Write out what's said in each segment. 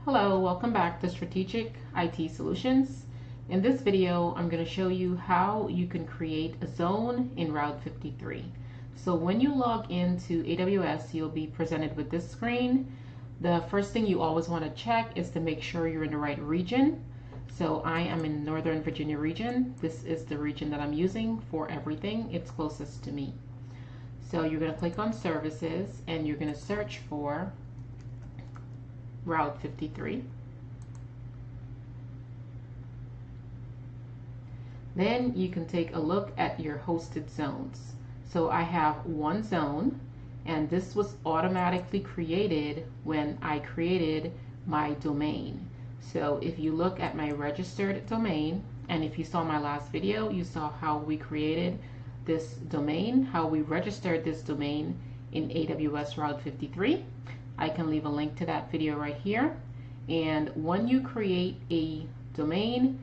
Hello, welcome back to Strategic IT Solutions. In this video, I'm going to show you how you can create a zone in Route 53. So when you log into AWS, you'll be presented with this screen. The first thing you always want to check is to make sure you're in the right region. So I am in Northern Virginia region. This is the region that I'm using for everything. It's closest to me. So you're going to click on Services and you're going to search for Route 53. Then you can take a look at your hosted zones. So I have one zone, and this was automatically created when I created my domain. So if you look at my registered domain, and if you saw my last video, you saw how we created this domain, how we registered this domain in AWS Route 53. I can leave a link to that video right here. And when you create a domain,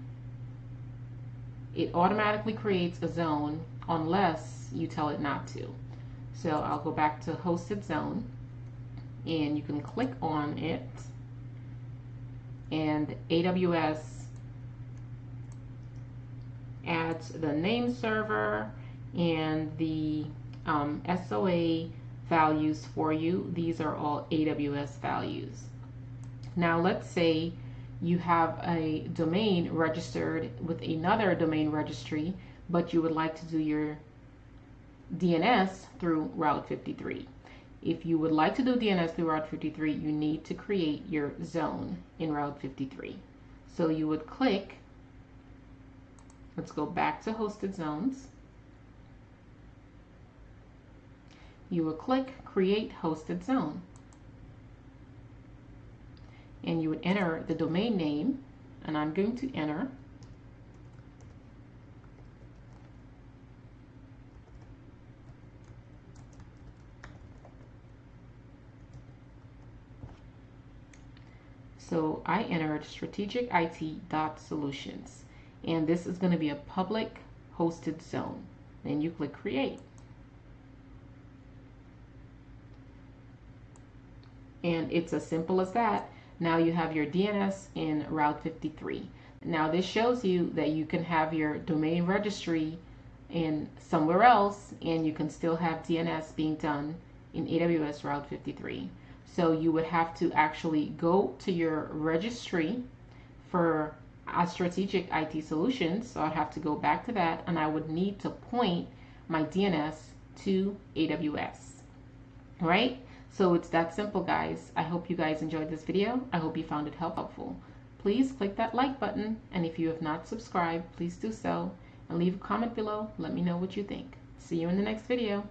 it automatically creates a zone unless you tell it not to. So I'll go back to hosted zone and you can click on it, and AWS adds the name server and the SOA values for you. These are all AWS values. Now let's say you have a domain registered with another domain registry, but you would like to do your DNS through Route 53. If you would like to do DNS through Route 53, you need to create your zone in Route 53. So you would click, let's go back to hosted zones. You will click Create Hosted Zone. And you would enter the domain name, and I'm going to enter. So I entered strategicit.solutions, and this is going to be a public hosted zone. Then you click Create. And it's as simple as that. Now you have your DNS in Route 53. Now this shows you that you can have your domain registry in somewhere else and you can still have DNS being done in AWS Route 53. So you would have to actually go to your registry for a Strategic IT Solutions. So I'd have to go back to that, and I would need to point my DNS to AWS, right? So it's that simple, guys. I hope you guys enjoyed this video. I hope you found it helpful. Please click that like button, and if you have not subscribed, please do so, and leave a comment below. Let me know what you think. See you in the next video.